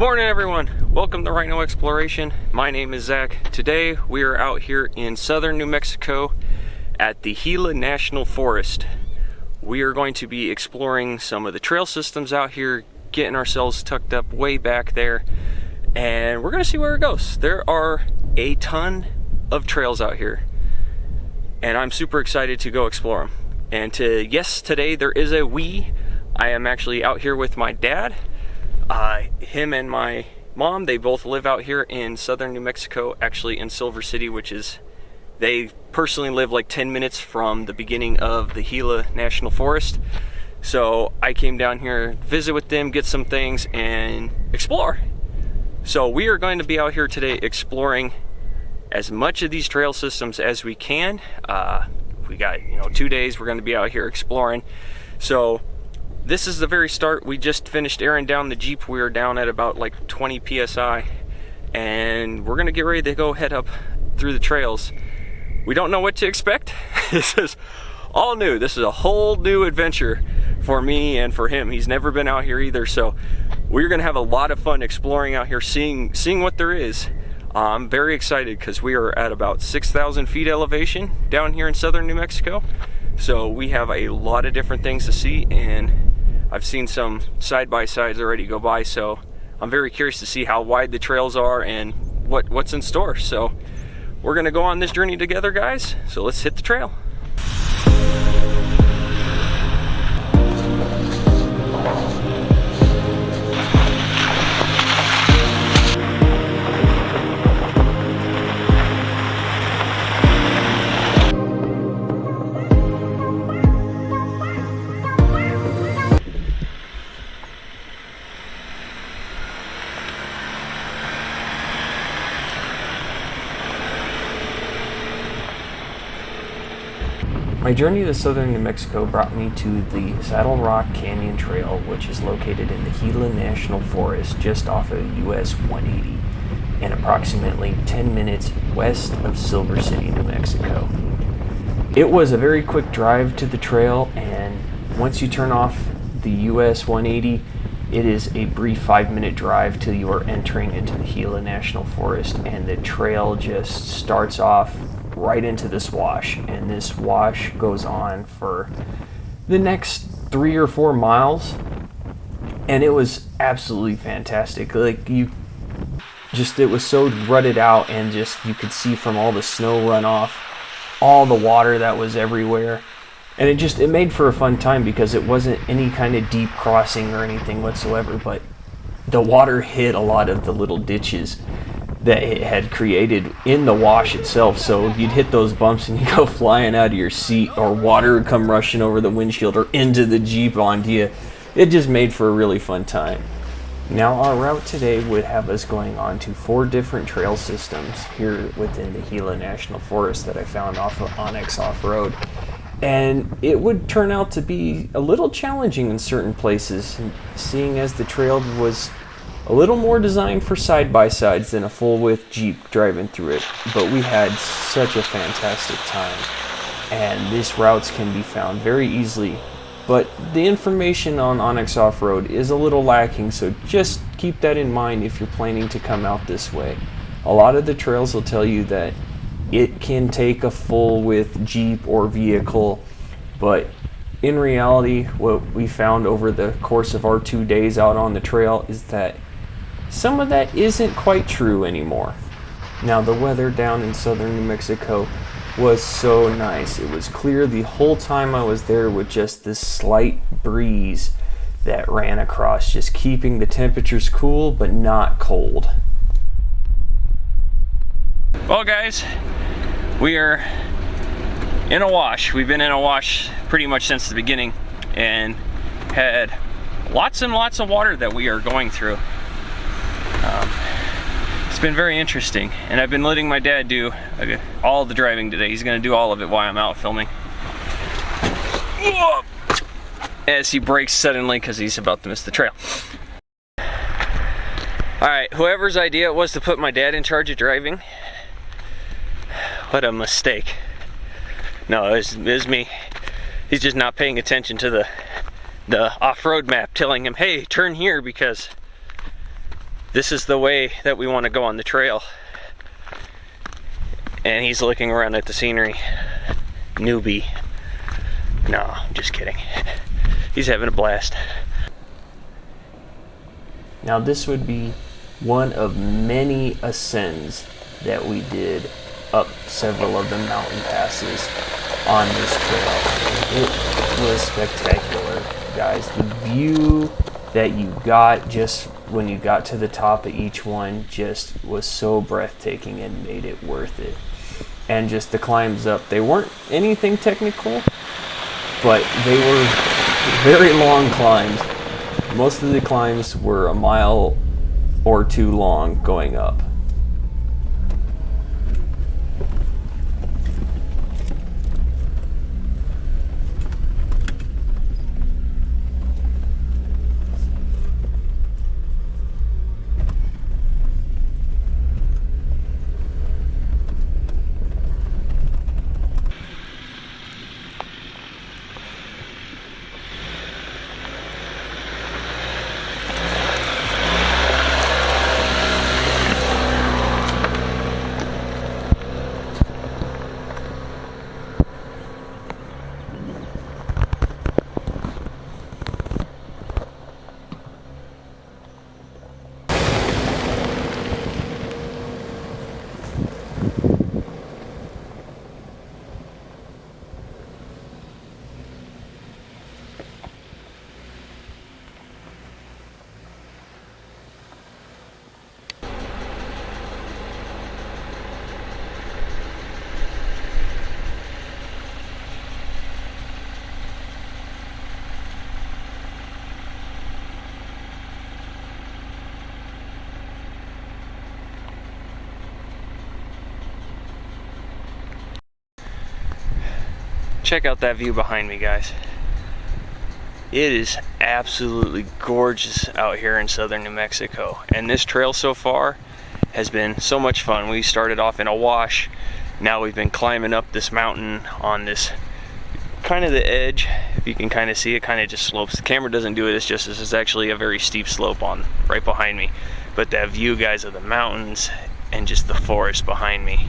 morning, everyone. Welcome to Rhino Exploration. My name is Zach. Today we are out here in southern New Mexico at the Gila National Forest. We are going to be exploring some of the trail systems out here, getting ourselves tucked up way back there, and we're going to see where it goes. There are a ton of trails out here, and I'm super excited to go explore them. And today there is a we. I am actually out here with my dad. Him and my mom, they both live out here in southern New Mexico, actually in Silver City, they personally live like 10 minutes from the beginning of the Gila National Forest. So I came down here, visit with them, get some things, and explore. So we are going to be out here today exploring as much of these trail systems as we can. We got 2 days we're going to be out here exploring. So this is the very start. We just finished airing down the Jeep. We are down at about like 20 psi, and we're gonna get ready to go head up through the trails. We don't know what to expect. This is all new. This is a whole new adventure for me and for him. He's never been out here either, so we're gonna have a lot of fun exploring out here, seeing what there is. I'm very excited because we are at about 6,000 feet elevation down here in southern New Mexico. So we have a lot of different things to see, and I've seen some side-by-sides already go by, so I'm very curious to see how wide the trails are and what's in store. So we're gonna go on this journey together, guys. So let's hit the trail. My journey to southern New Mexico brought me to the Saddle Rock Canyon Trail, which is located in the Gila National Forest just off of US 180 and approximately 10 minutes west of Silver City, New Mexico. It was a very quick drive to the trail, and once you turn off the US 180, it is a brief 5-minute drive till you are entering into the Gila National Forest, and the trail just starts off right into this wash, and this wash goes on for the next 3 or 4 miles, and it was absolutely fantastic. Like, it was so rutted out, and just you could see from all the snow runoff, all the water that was everywhere, and it made for a fun time because it wasn't any kind of deep crossing or anything whatsoever, but the water hit a lot of the little ditches that it had created in the wash itself. So you'd hit those bumps and you go flying out of your seat, or water would come rushing over the windshield or into the Jeep onto you. It just made for a really fun time. Now our route today would have us going on to 4 different trail systems here within the Gila National Forest that I found off of Onyx Off-Road. And it would turn out to be a little challenging in certain places, seeing as the trail was a little more designed for side-by-sides than a full-width Jeep driving through it. But we had such a fantastic time, and these routes can be found very easily. But the information on Onyx Off-Road is a little lacking, so just keep that in mind if you're planning to come out this way. A lot of the trails will tell you that it can take a full-width Jeep or vehicle, but in reality, what we found over the course of our 2 days out on the trail is that some of that isn't quite true anymore. Now, the weather down in southern New Mexico was so nice. It was clear the whole time I was there, with just this slight breeze that ran across, just keeping the temperatures cool but not cold. Well, guys, we are in a wash. We've been in a wash pretty much since the beginning, and had lots and lots of water that we are going through. It's been very interesting, and I've been letting my dad do all the driving today. He's going to do all of it while I'm out filming. As he brakes suddenly because he's about to miss the trail. Alright, whoever's idea it was to put my dad in charge of driving, what a mistake. No, it was me. He's just not paying attention to the off-road map telling him, hey, turn here, because this is the way that we want to go on the trail. And he's looking around at the scenery. Newbie. No, I'm just kidding. He's having a blast. Now this would be one of many ascends that we did up several of the mountain passes on this trail. It was spectacular, guys. The view that you got just when you got to the top of each one just was so breathtaking and made it worth it. And just the climbs up, they weren't anything technical, but they were very long climbs. Most of the climbs were a mile or two long going up. Check out that view behind me, guys. It is absolutely gorgeous out here in southern New Mexico, and this trail so far has been so much fun. We started off in a wash, now we've been climbing up this mountain on this kind of the edge. If you can kind of see, it kind of just slopes. The camera doesn't do it, it's just, this is actually a very steep slope on right behind me, but that view, guys, of the mountains and just the forest behind me,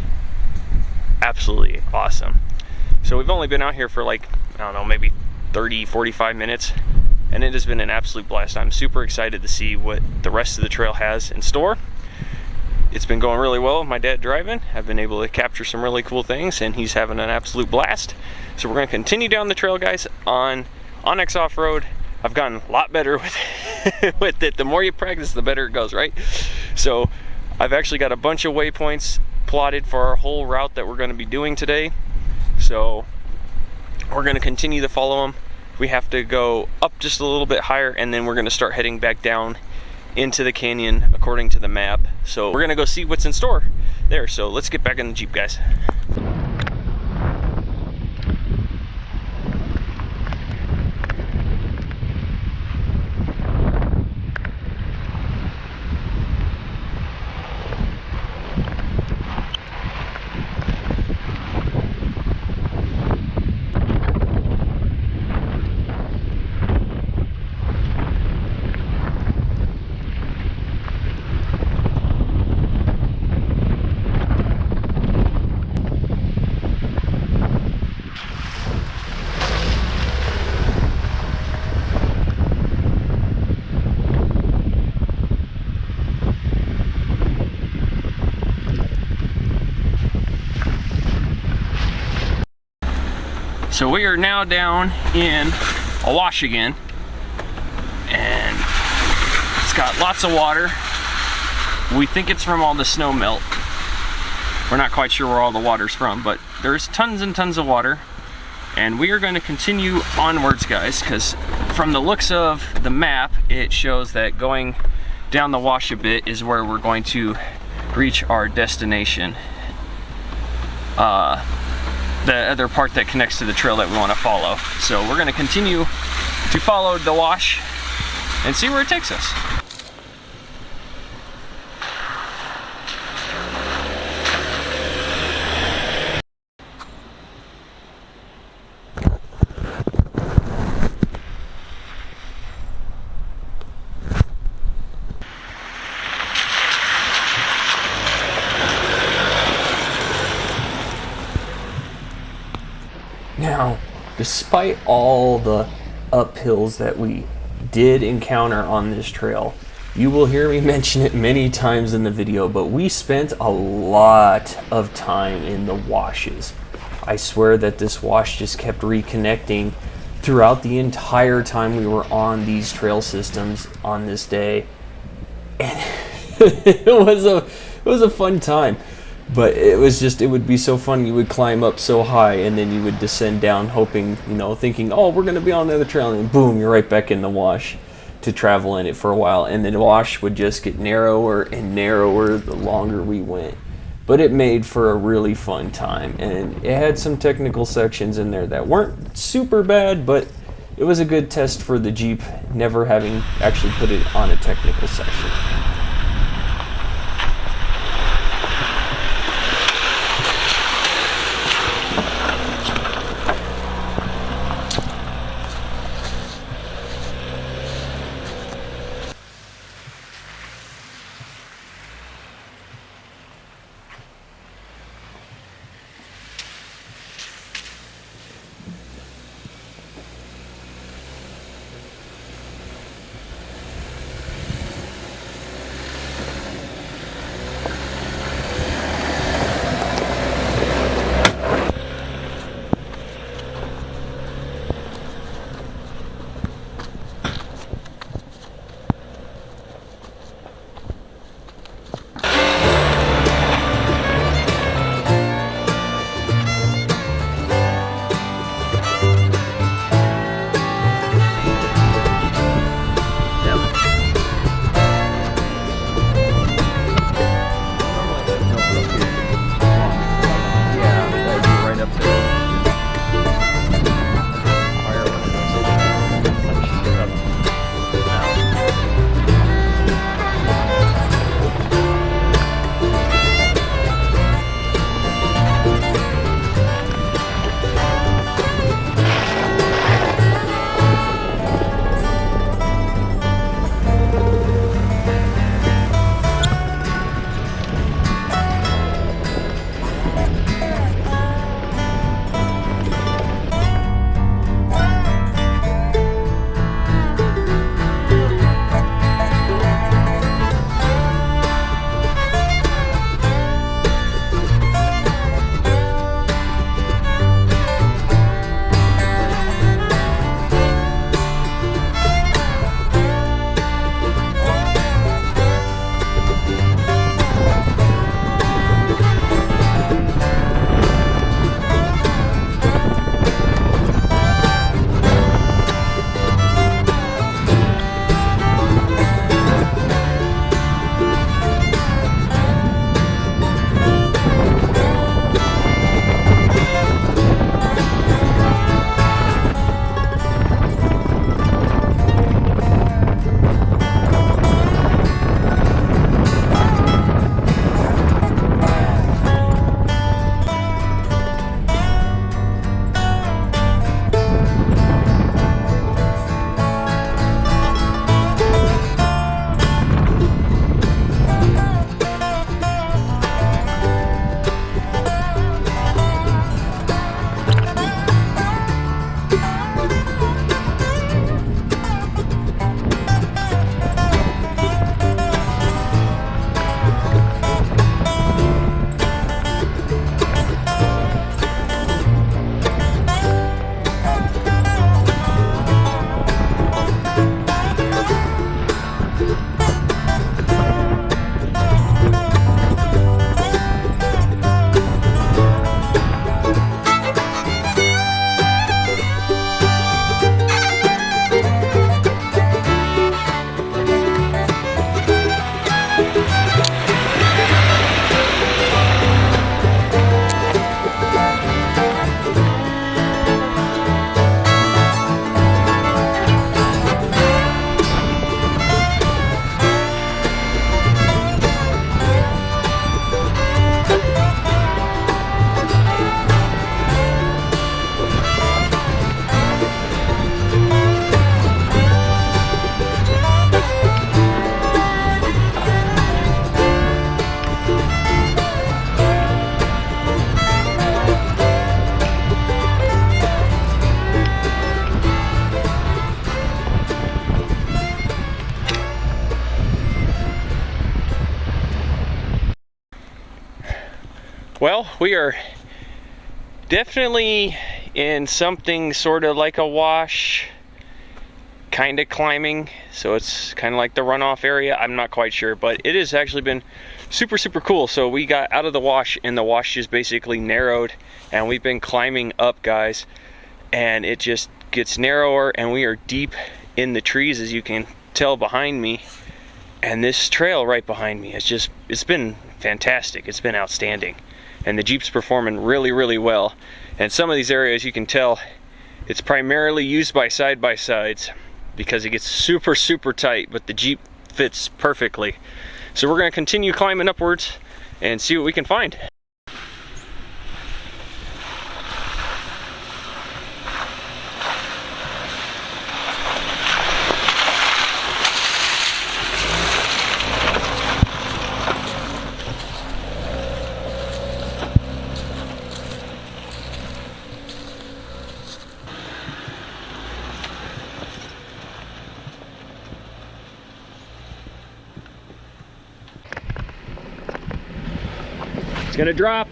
absolutely awesome. So we've only been out here for like, I don't know, maybe 30-45 minutes, and it has been an absolute blast. I'm super excited to see what the rest of the trail has in store. It's been going really well with my dad driving. I've been able to capture some really cool things, and he's having an absolute blast. So we're going to continue down the trail, guys, on Onyx Off-Road. I've gotten a lot better with it. The more you practice, the better it goes, right? So I've actually got a bunch of waypoints plotted for our whole route that we're going to be doing today. So we're going to continue to follow them. We have to go up just a little bit higher, and then we're going to start heading back down into the canyon according to the map. So we're going to go see what's in store there. So let's get back in the Jeep, guys. So we are now down in a wash again, and it's got lots of water. We think it's from all the snow melt. We're not quite sure where all the water's from, but there's tons and tons of water. And we are going to continue onwards, guys, because from the looks of the map, it shows that going down the wash a bit is where we're going to reach our destination. The other part that connects to the trail that we want to follow. So we're going to continue to follow the wash and see where it takes us. Now, despite all the uphills that we did encounter on this trail, you will hear me mention it many times in the video, but we spent a lot of time in the washes. I swear that this wash just kept reconnecting throughout the entire time we were on these trail systems on this day. And it was a fun time. But it would be so fun. You would climb up so high and then you would descend down hoping, thinking, oh, we're going to be on another trail. And boom, you're right back in the wash to travel in it for a while. And the wash would just get narrower and narrower the longer we went. But it made for a really fun time. And it had some technical sections in there that weren't super bad, but it was a good test for the Jeep, never having actually put it on a technical section. Well, we are definitely in something sort of like a wash, kind of climbing, so it's kind of like the runoff area. I'm not quite sure, but it has actually been super cool. So we got out of the wash, and the wash just basically narrowed, and we've been climbing up, guys, and it just gets narrower, and we are deep in the trees, as you can tell behind me. And this trail right behind me, it's been fantastic. It's been outstanding, and the Jeep's performing really well. And some of these areas, you can tell it's primarily used by side-by-sides because it gets super tight, but the Jeep fits perfectly. So we're going to continue climbing upwards and see what we can find. It's gonna drop.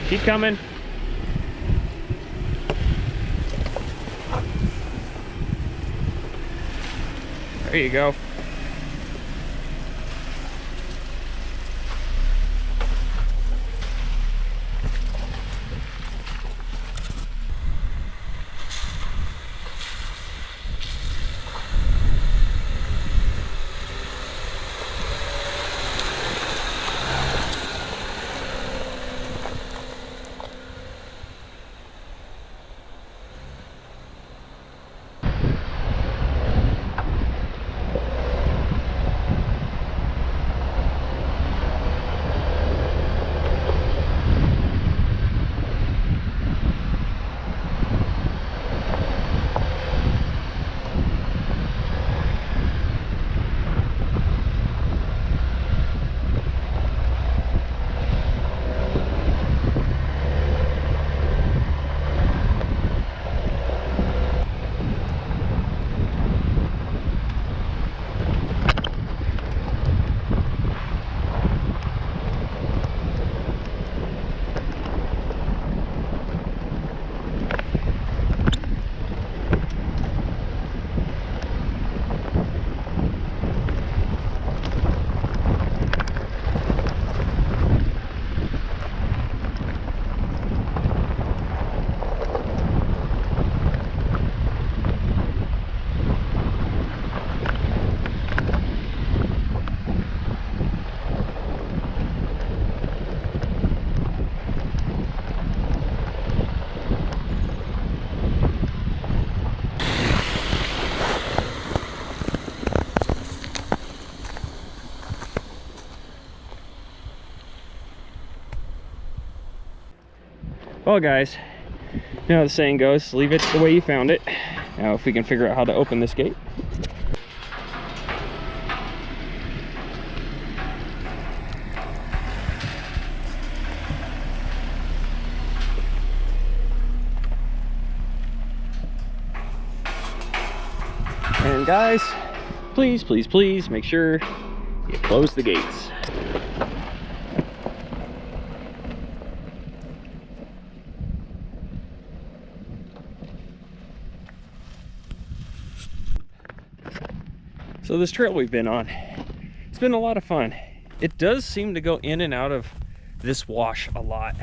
Keep coming. There you go. Well, guys, you know how the saying goes, leave it the way you found it. Now if we can figure out how to open this gate. And guys, please make sure you close the gates. So this trail we've been on, it's been a lot of fun. It does seem to go in and out of this wash a lot,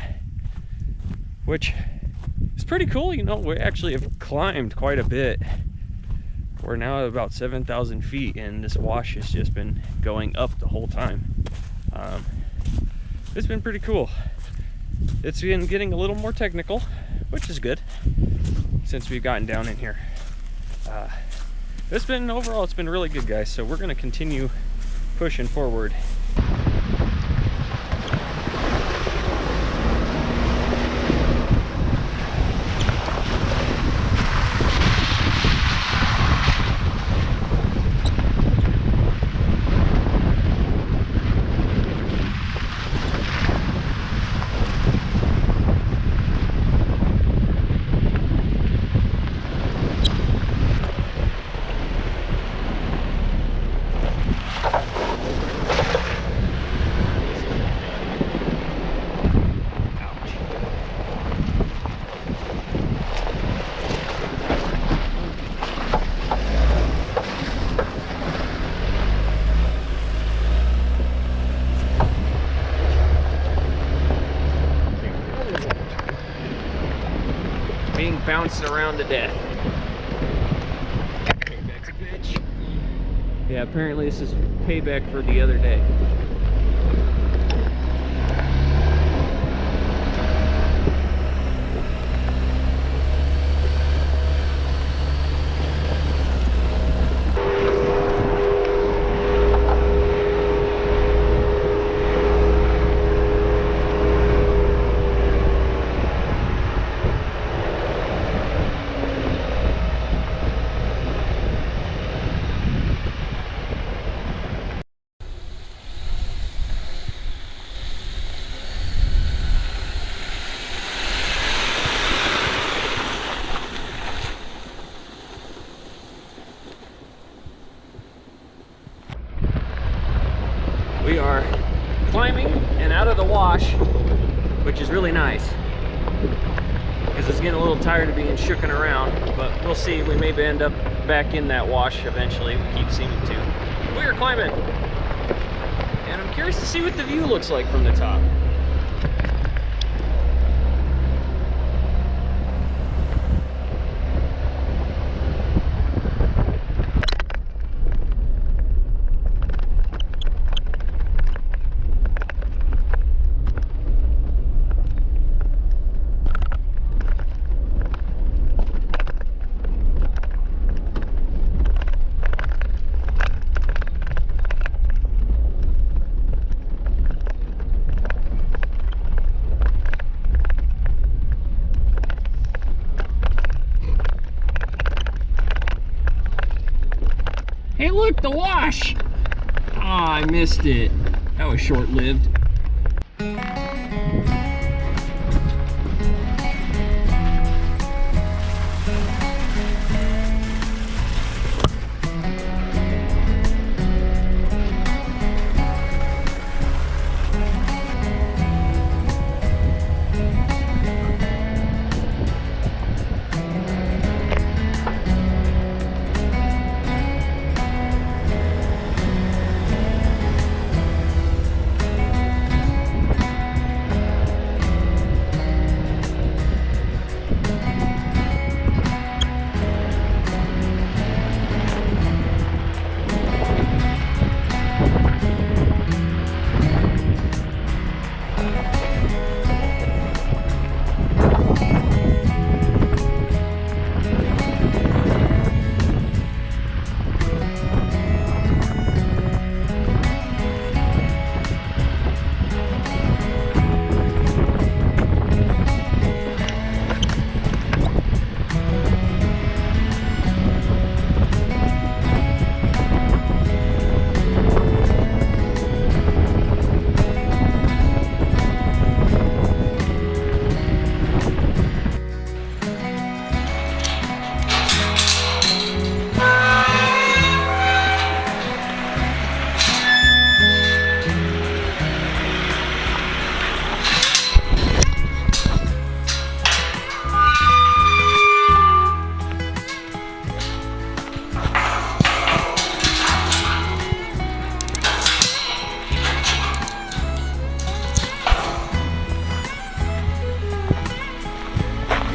which is pretty cool. You know, we actually have climbed quite a bit. We're now at about 7,000 feet, and this wash has just been going up the whole time. It's been pretty cool. It's been getting a little more technical, which is good since we've gotten down in here. Overall, it's been really good, guys. So we're going to continue pushing forward. bouncing around to death. Payback's a bitch. Yeah, apparently this is payback for the other day. We are climbing and out of the wash, which is really nice because it's getting a little tired of being shooken around, but we'll see. We may end up back in that wash eventually. We keep seeming to. We are climbing, and I'm curious to see what the view looks like from the top. Hey look, the wash! Ah, I missed it. That was short-lived.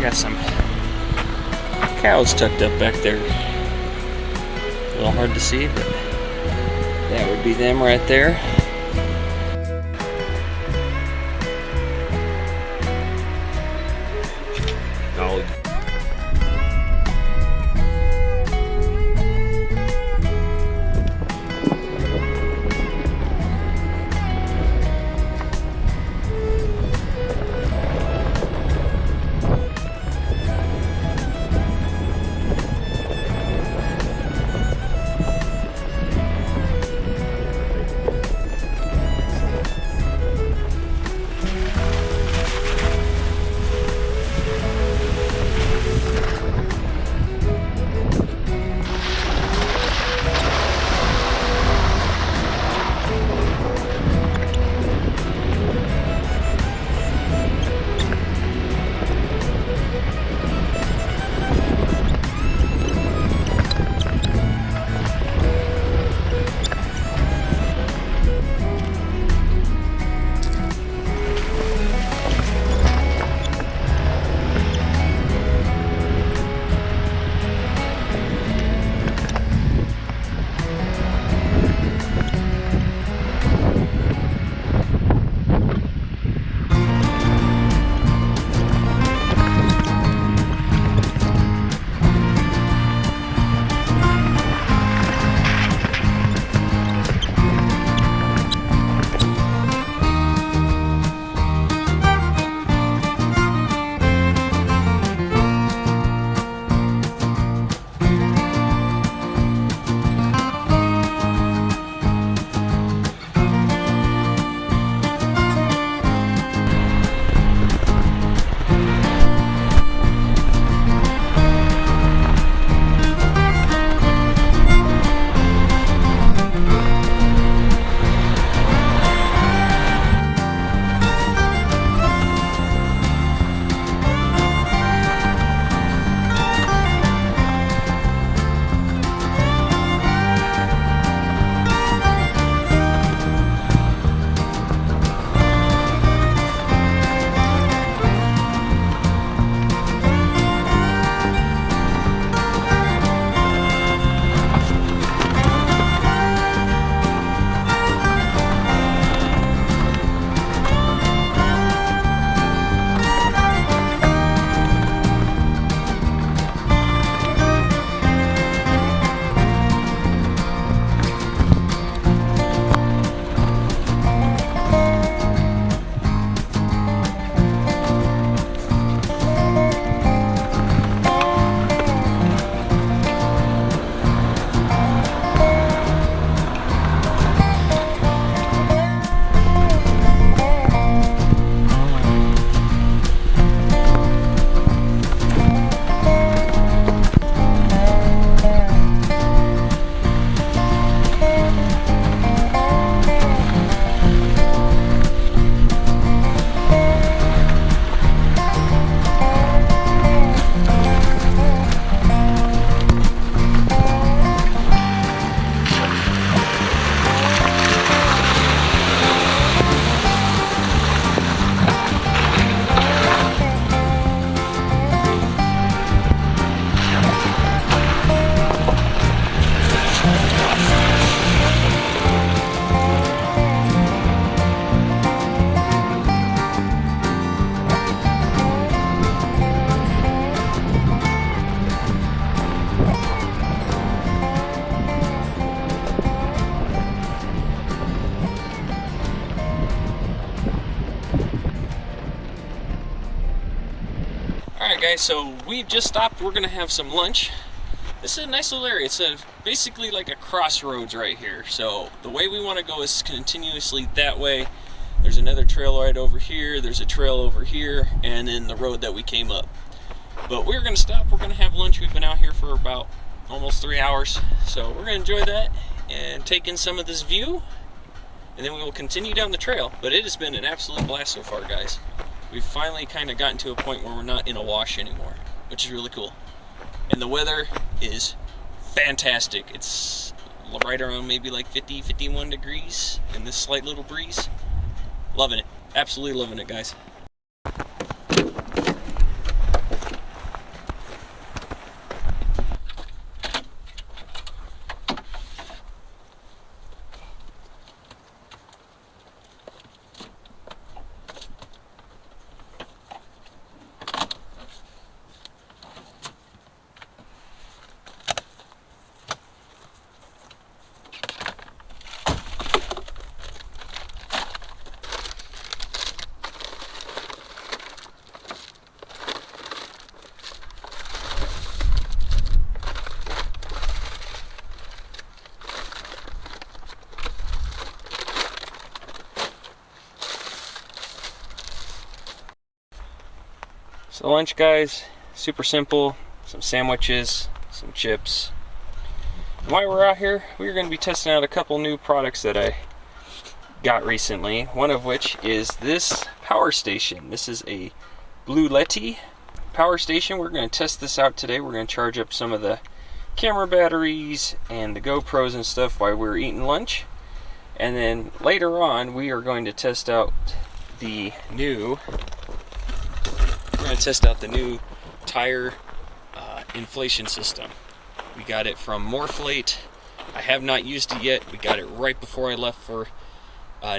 Got some cows tucked up back there. A little hard to see, but that would be them right there. Oh. Guys, so we just stopped. We're gonna have some lunch. This is a nice little area. It's basically like a crossroads right here. So the way we want to go is continuously that way. There's another trail right over here, there's a trail over here, and then the road that we came up. But we're gonna stop, we're gonna have lunch. We've been out here for about almost 3 hours, so we're gonna enjoy that and take in some of this view, and then we will continue down the trail. But it has been an absolute blast so far, guys. We've finally kind of gotten to a point where we're not in a wash anymore, which is really cool. And the weather is fantastic. It's right around maybe like 50, 51 degrees and this slight little breeze. Loving it. Absolutely loving it, guys. So lunch, guys, super simple. Some sandwiches, some chips. While we're out here, we're going to be testing out a couple new products that I got recently. One of which is this power station. This is a Blue power station. We're going to test this out today. We're going to charge up some of the camera batteries and the GoPros and stuff while we're eating lunch. And then later on, we are going to test out the new tire inflation system. We got it from Morphlate. I have not used it yet. We got it right before I left for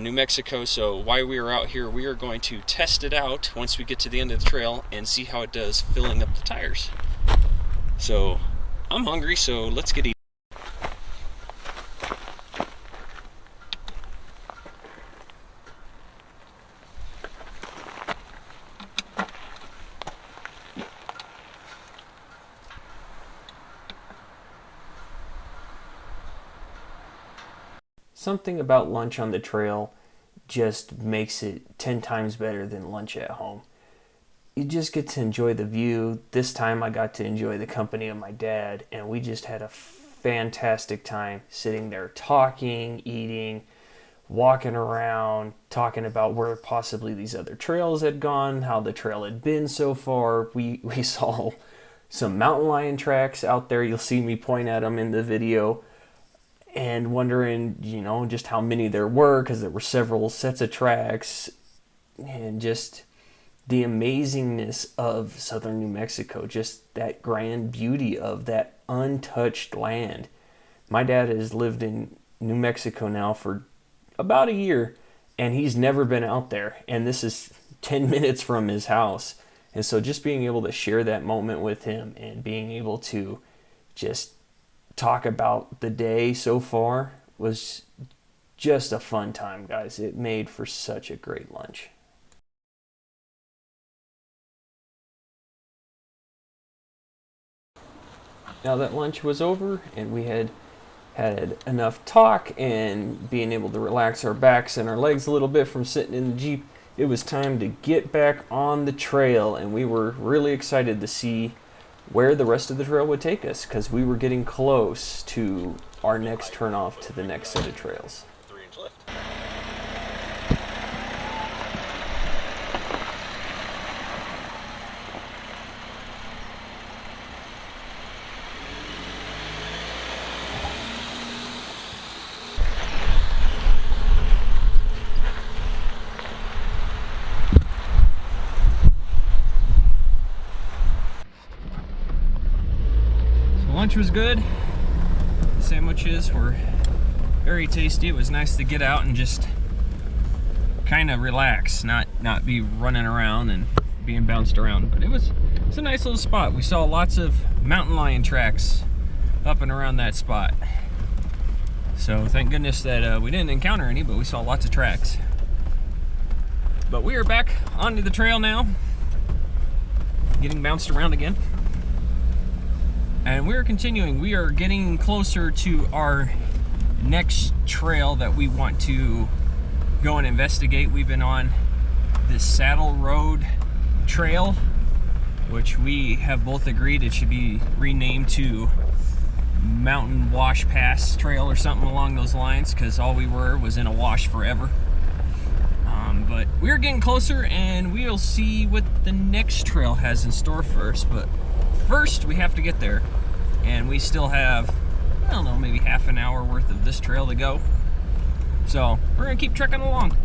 New Mexico. So while we are out here, we are going to test it out once we get to the end of the trail and see how it does filling up the tires. So I'm hungry, so let's get eating. Something about lunch on the trail just makes it 10 times better than lunch at home. You just get to enjoy the view. This time I got to enjoy the company of my dad, and we just had a fantastic time sitting there talking, eating, walking around, talking about where possibly these other trails had gone, how the trail had been so far. We saw some mountain lion tracks out there. You'll see me point at them in the video. And wondering, just how many there were, because there were several sets of tracks, and just the amazingness of southern New Mexico, just that grand beauty of that untouched land. My dad has lived in New Mexico now for about a year, and he's never been out there, and this is 10 minutes from his house. And so just being able to share that moment with him and being able to just talk about the day so far was just a fun time, guys. It made for such a great lunch. Now that lunch was over and we had enough talk and being able to relax our backs and our legs a little bit from sitting in the Jeep, it was time to get back on the trail, and we were really excited to see where the rest of the trail would take us, because we were getting close to our next turnoff to the next set of trails. 3-inch left. Lunch was good. The sandwiches were very tasty. It was nice to get out and just kind of relax, not be running around and being bounced around. But it's a nice little spot. We saw lots of mountain lion tracks up and around that spot. So thank goodness that we didn't encounter any, but we saw lots of tracks. But we are back onto the trail now. getting bounced around again. And we're continuing. We are getting closer to our next trail that we want to go and investigate. We've been on this Saddle Road Trail, which we have both agreed it should be renamed to Mountain Wash Pass Trail or something along those lines, because all we were was in a wash forever. But we're getting closer, and we'll see what the next trail has in store for us. But first, we have to get there, and we still have, I don't know, maybe half an hour worth of this trail to go. So we're gonna keep trekking along.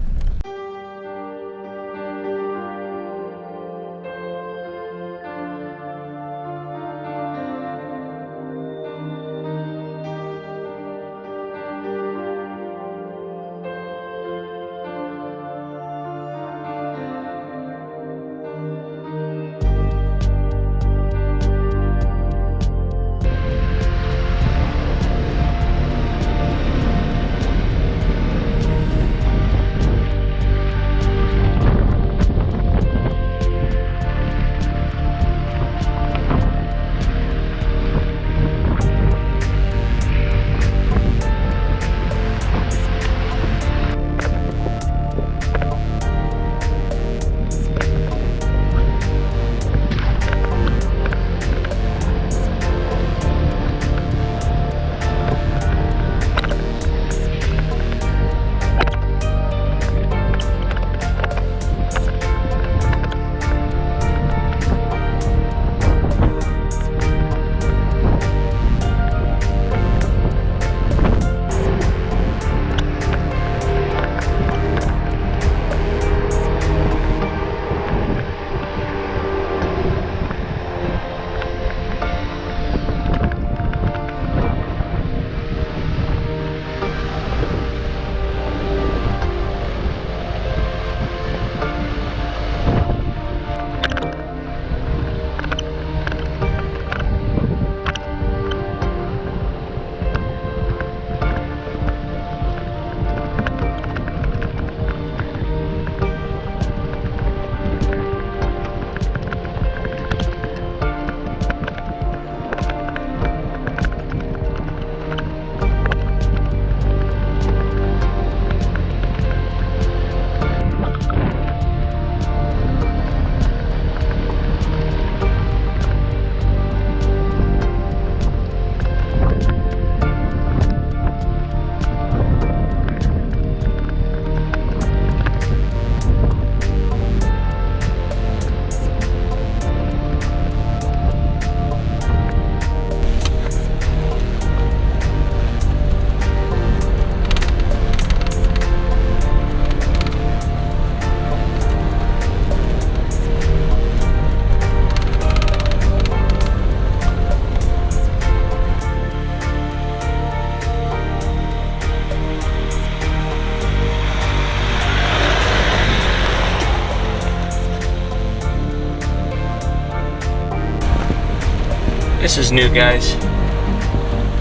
This is new, guys.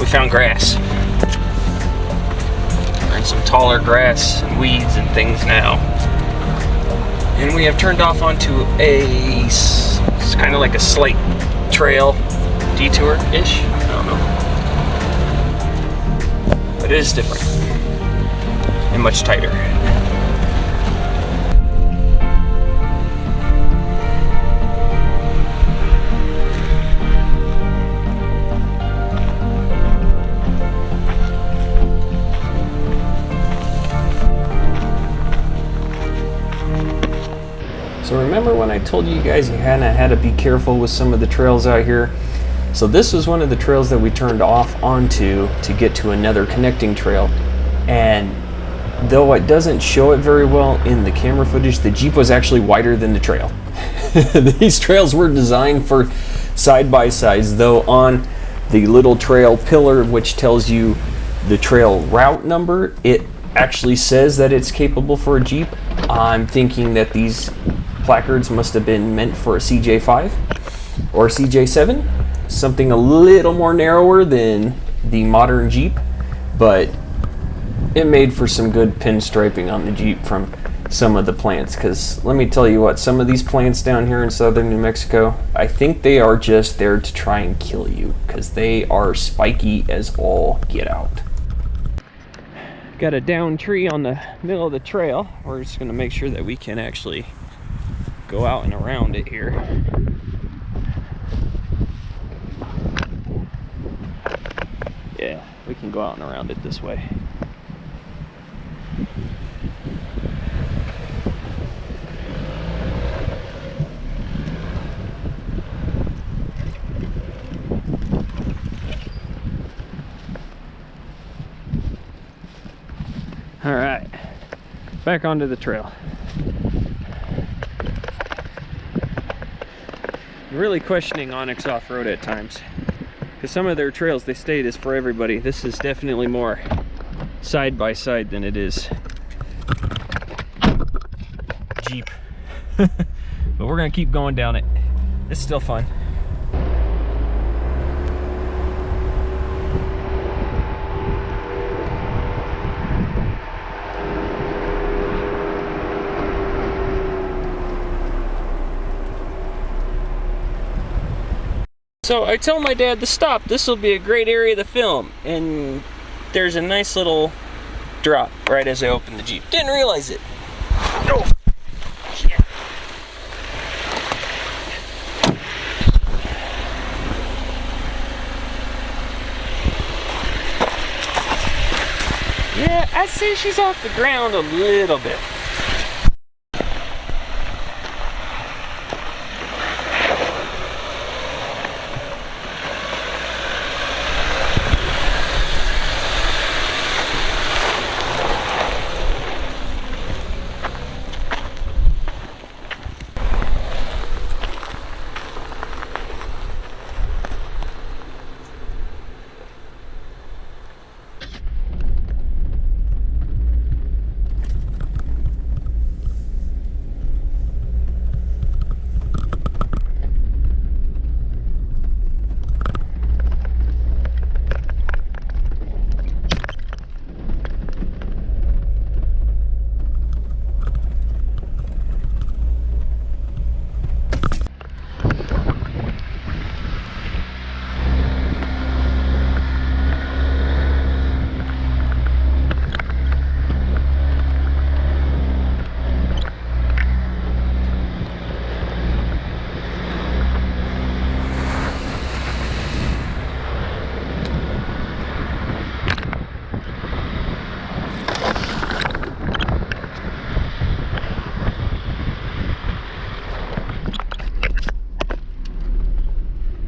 We found grass. And some taller grass and weeds and things now. And we have turned off onto it's kind of like a slate trail detour-ish. I don't know. But it is different and much tighter. So remember when I told you guys you kind of had to be careful with some of the trails out here? So this was one of the trails that we turned off onto to get to another connecting trail. And though it doesn't show it very well in the camera footage, the Jeep was actually wider than the trail. These trails were designed for side-by-sides, though on the little trail pillar, which tells you the trail route number, it actually says that it's capable for a Jeep. I'm thinking that these placards must have been meant for a CJ5 or CJ7, something a little more narrower than the modern Jeep, but it made for some good pinstriping on the Jeep from some of the plants, because let me tell you what, some of these plants down here in southern New Mexico, I think they are just there to try and kill you, because they are spiky as all get out. Got a down tree on the middle of the trail. We're just going to make sure that we can actually go out and around it here. Yeah, we can go out and around it this way. All right, back onto the trail. I'm really questioning Onyx Off-Road at times, because some of their trails they state is for everybody. This is definitely more side by side than it is Jeep. But we're gonna keep going down it. It's still fun. So I told my dad to stop. This will be a great area to film. And there's a nice little drop right as I opened the Jeep. Didn't realize it. Oh, shit. Yeah, I'd say she's off the ground a little bit.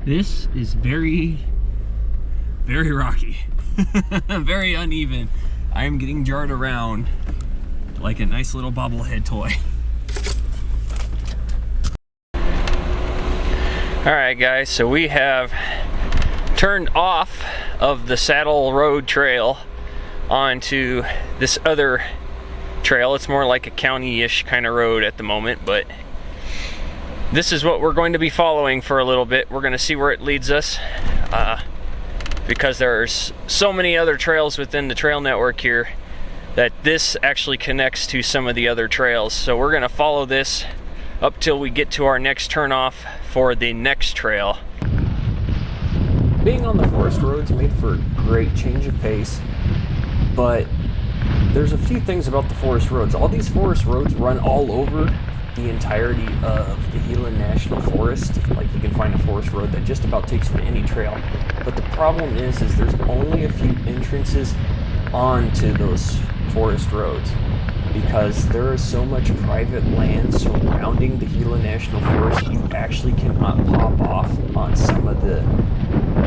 This is very, very rocky, very uneven. I am getting jarred around like a nice little bobblehead toy. All right, guys, so we have turned off of the Saddle Road Trail onto this other trail. It's more like a county-ish kind of road at the moment, but this is what we're going to be following for a little bit. We're going to see where it leads us, because there's so many other trails within the trail network here that this actually connects to some of the other trails. So we're going to follow this up till we get to our next turnoff for the next trail. Being on the forest roads made for a great change of pace, but there's a few things about the forest roads. All these forest roads run all over the entirety of the Gila National Forest. Like, you can find a forest road that just about takes you to any trail. But the problem is there's only a few entrances onto those forest roads, because there is so much private land surrounding the Gila National Forest. You actually cannot pop off on some of the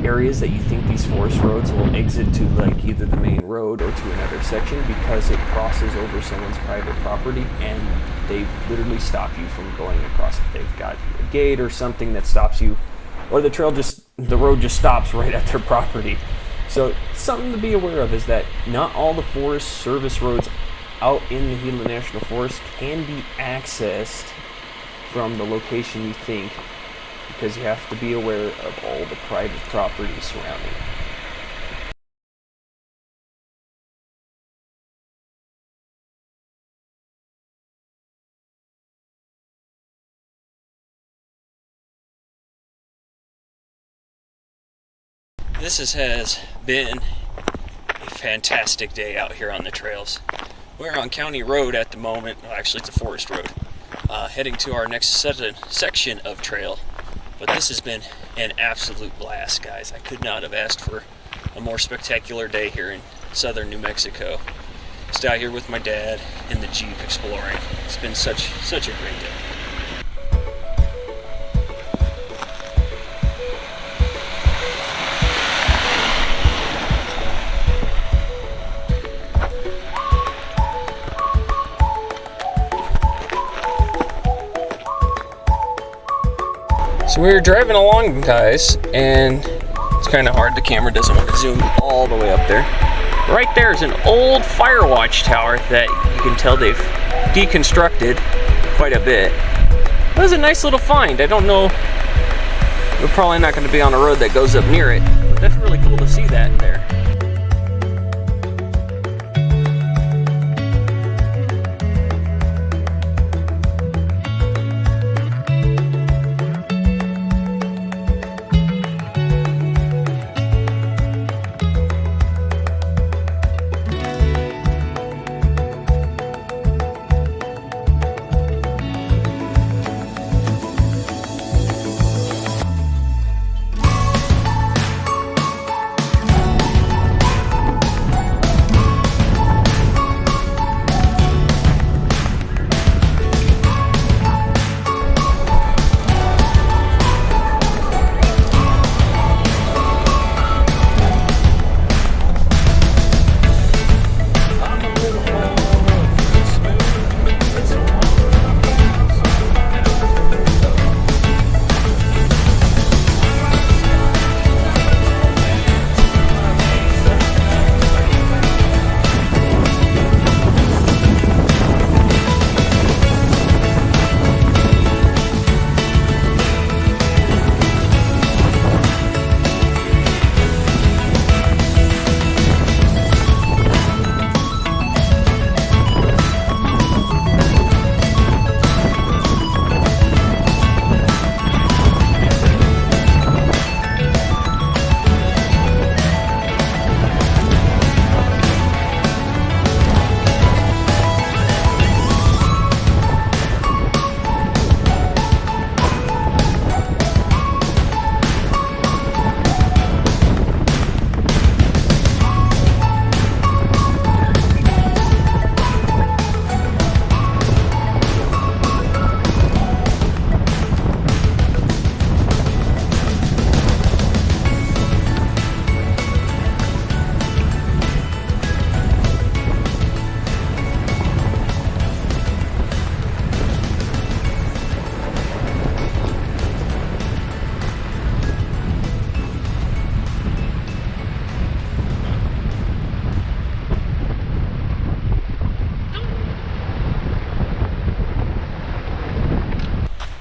areas that you think these forest roads will exit to, like either the main road or to another section, because it crosses over someone's private property and they literally stop you from going across it. They've got a gate or something that stops you, or the road just stops right at their property. So something to be aware of is that not all the Forest Service roads out in the Gila National Forest can be accessed from the location you think, because you have to be aware of all the private property surrounding it. Has been a fantastic day out here on the trails. We're on County Road at the moment. Well, actually, it's a forest road. Heading to our next section of trail. But this has been an absolute blast, guys. I could not have asked for a more spectacular day here in southern New Mexico. Just out here with my dad in the Jeep exploring. It's been such a great day. So we were driving along, guys, and it's kind of hard. The camera doesn't want to zoom all the way up there. Right there is an old fire watch tower that you can tell they've deconstructed quite a bit. That was a nice little find. I don't know, we're probably not going to be on a road that goes up near it, but that's really cool to see that there.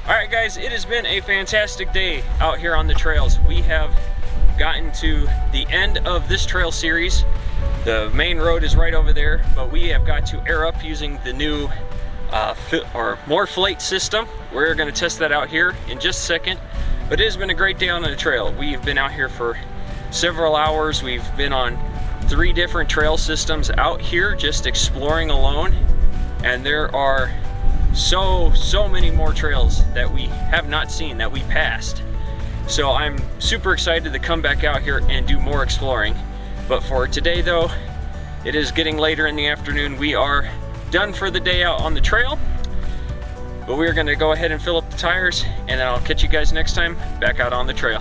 Alright guys, it has been a fantastic day out here on the trails. We have gotten to the end of this trail series. The main road is right over there, but we have got to air up using the new Morphlate system. We're going to test that out here in just a second. But it has been a great day on the trail. We've been out here for several hours. We've been on 3 different trail systems out here just exploring alone. And there are so many more trails that we have not seen, that we passed. So I'm super excited to come back out here and do more exploring. But for today though, it is getting later in the afternoon. We are done for the day out on the trail. But we're gonna go ahead and fill up the tires, and then I'll catch you guys next time back out on the trail.